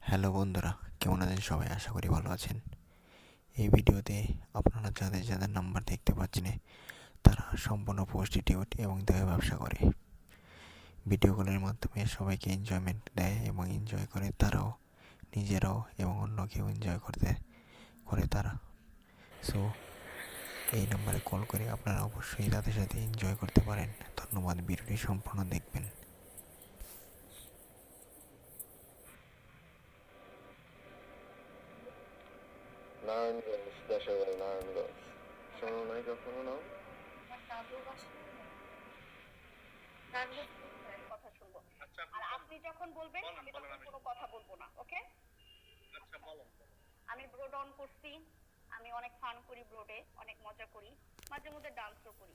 Hello বন্ধুরা, কেমন আছেন সবাই? আশা করি ভালো আছেন। এই ভিডিওতে আপনারা যাদের যাদের নাম্বার দেখতে পাচ্ছেন তারা সম্পূর্ণ প্রস্টিটিউট এবং দেহ ব্যবসা করে। ভিডিও কলের মাধ্যমে সবাইকে এনজয়মেন্ট দেয় এবং এনজয় করে তারাও, নিজেরাও এবং অন্যকেও এনজয় করতে করে তারা। সো এই নাম্বারে কল করে আপনারা অবশ্যই তাদের সাথে এনজয় করতে পারেন। ধন্যবাদ, ভিডিওটি সম্পূর্ণ দেখবেন। নারায়ণগঞ্জ, দেশের নারায়ণগঞ্জ। শোনো নাই কখনো নাম? কথা শুনবো। আর আপনি যখন বলবেন আমি তখন কোনো কথা বলবো না, ওকে? আমি ব্রোড অন করছি, আমি অনেক ফান করি ব্রোডে, অনেক মজা করি, মাঝে মধ্যে ডান্সও করি।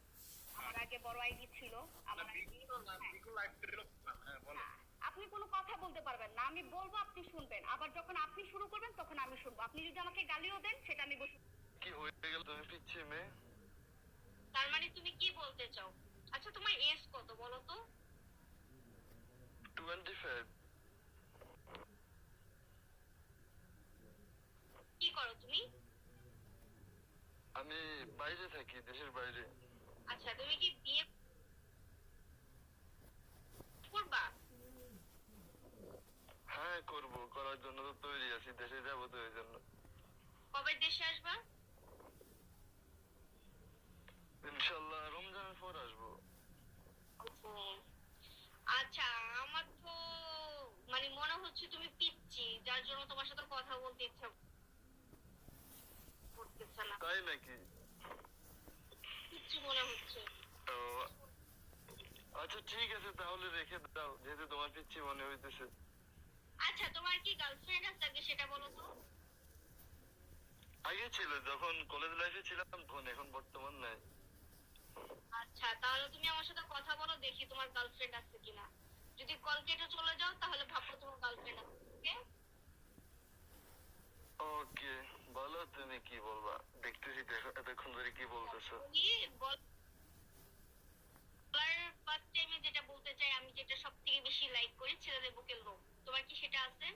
আমার আগে বড় আইডি ছিল, আমার আইডি। আপনি কোনো কথা বলতে পারবেন না, আমি বলবো আপনি শুনবেন, আবার যখন আপনি শুরু করবেন তখন আমি শুনবো। আপনি যদি আমাকে গালিও দেন সেটা আমি বসে। কি হয়ে গেল? তুমি পিচ্ছি মেয়ে। তার মানে তুমি কি বলতে চাও? আচ্ছা তোমার এজ কত বলো তো? 25। কি করো তুমি? আমি বাইরে থাকি, দেশের বাইরে। আচ্ছা তুমি কি বিয়ে করবা? হ্যাঁ করব, করার জন্য তো তৈরি আছি, দেশে যাবো তো এই জন্য। কবে দেশে আসবা? ইনশাল্লাহ রমজানের পর আসবো। ও, আচ্ছা আমার তো মানে মনে হচ্ছে তুমি পিচ্ছি, যার জন্য তোমার সাথে কথা বলতে ইচ্ছা করতেছে না। তাই নাকি? পিচ্ছি মনে হচ্ছে। ও, আচ্ছা ঠিক আছে, তাহলে রেখে দাও, যেহেতু তোমার পিচ্ছি মনে হইতেছে। আচ্ছা তোমার কি গার্লফ্রেন্ড আছে আগে সেটা বলো তো? আগে ছিল, যখন কলেজ লাইফে ছিলাম তখন, এখন বর্তমান নাই। আচ্ছা তাহলে তুমি আমার সাথে কথা বলো, দেখি তোমার গার্লফ্রেন্ড আছে কিনা। যদি কল কেটে চলে যাও তাহলে ভাবো তোমার গার্লফ্রেন্ড আছে, ওকে? ওকে, বলো তুমি কি বলবা, দেখতেছি এতক্ষণ ধরে কি বলতেছো। বলার ফার্স্ট টাইমে যেটা বলতে চাই, আমি যেটা সবথেকে বেশি লাইক করি ছেলেদের বুকের লোম। তোমার কি সেটা আছে?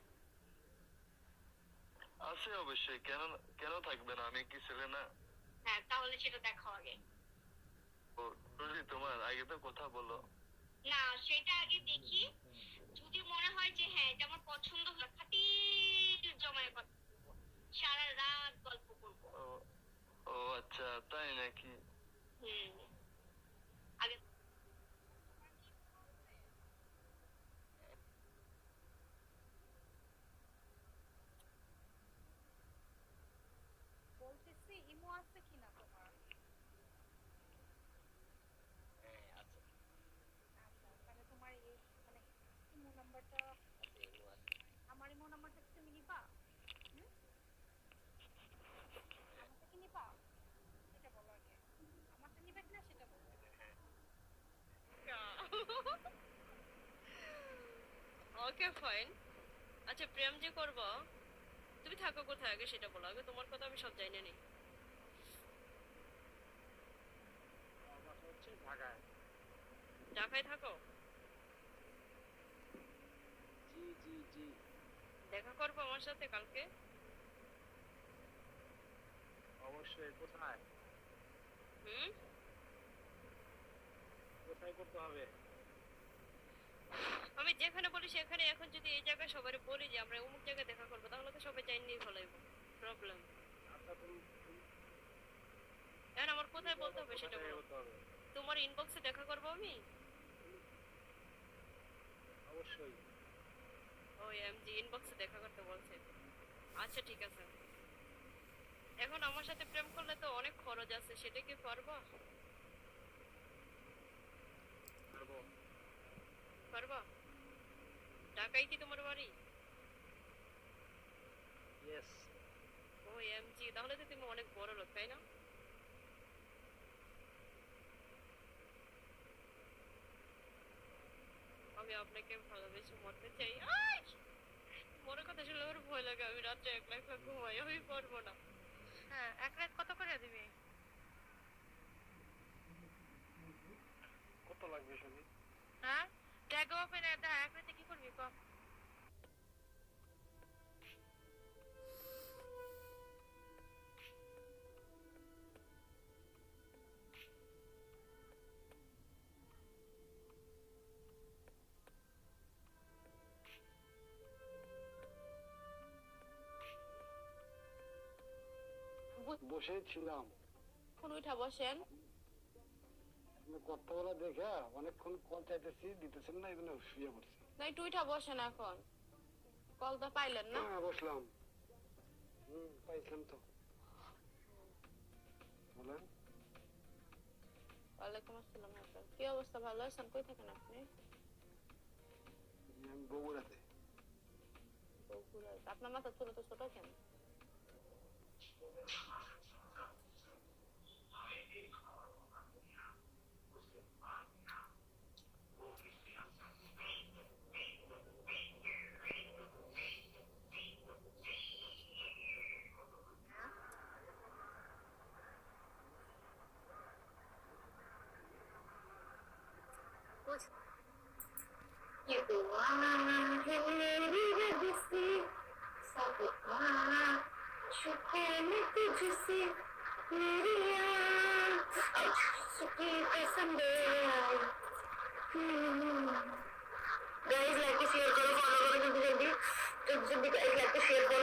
আছে অবশ্যই, কেন কেন থাকবে না, আমি কি ছেলে না? হ্যাঁ তাহলে সেটা দেখাও আগে। ও, যদি তোমার আগে তো কথা বলো। না সেটা আগে দেখি, যদি মনে হয় যে হ্যাঁ এটা আমার পছন্দ হয়, খাটি জমায় কথা বলবো, সারা রাত গল্প করবো। ও, ও আচ্ছা, তাই নাকি? হুম, আগে বলতেছি ইমো আছে কিনা তোমার? আচ্ছা তাহলে তোমার এই মানে ইমো নাম্বারটা, আমার ইমো নাম্বারটা কি তুমি নিবা? হুম, আমারটা কি নিবা সেটা বলো আগে। আমারটা নিবে কিনা সেটা বলো। Okay fine. আচ্ছা প্রেম যে করবো, তুমি থাকো কোথায় আগে সেটা বলো। আগে তোমার কথা আমি সব জানি নেই। ঢাকায়। ঢাকায় থাকো? জি জি জি। দেখা করবো আমার সাথে কালকে? অবশ্যই। কোথায়? হুম, কোথায় করতে হবে? আমি যেখানে বলি সেখানে। এখন যদি এই জায়গায় সবাই বলি যে আমরা অমুক জায়গায় দেখা করবো, তাহলে তো সবাই জানিয়ে ফেলাইব। প্রবলেম। আচ্ছা এখন আমার কোথায় বলতে হবে কোথা সেটা থেকে বলো। করতে হবে? তোমার ইনবক্সে দেখা করবো আমি? অবশ্যই। ওই এমজি ইনবক্সে দেখা করতে বলছে। আচ্ছা ঠিক আছে। এখন আমার সাথে প্রেম করলে তো অনেক খরচ আছে, সেটা কি পারবা? পারবো। পারবা? ঢাকায় কি তোমার বাড়ি? ইয়েস। ও এমজি, তাহলে তো তুমি অনেক বড় লোক তাই না? আমি আপনাকে ভালোবেসে মরতে চাই। মরার কথা শুনলে আমার ভয় লাগে। আমি রাত্রে একলা একলা ঘুমাই, আমি পারবো না। হ্যাঁ, এক রাত কত করে দিবি? কত লাগবে শুনি? হ্যাঁ, ট্যাগ ওপেন এটা এক রাতে কি করবি কম? বসে ছিলাম। এখন উঠা বসেন। আপনি কথা বলা দেখে অনেকক্ষণ কল চাইতেছি, দিতেছেন না, এই জন্য শুয়ে পড়ছি। না একটু উঠা বসেন এখন। কল তো পাইলেন না। হ্যাঁ, বসলাম। পাইছিলাম তো। বলেন। ওয়ালাইকুম আসসালাম আপনার। কি অবস্থা, ভালো আছেন? কই থাকেন আপনি? আমি বগুড়াতে। বগুড়া। আপনার মাথা চুল তো ছোট কেন? ये दुआ है मेरी रब से सब शुक्र है तुझसे मेरी सुखी कसम गाइस लाइक शेयर करो, फॉलो करो जल्दी जल्दी। तो जल्दी गाइस लाइक शेयर करो।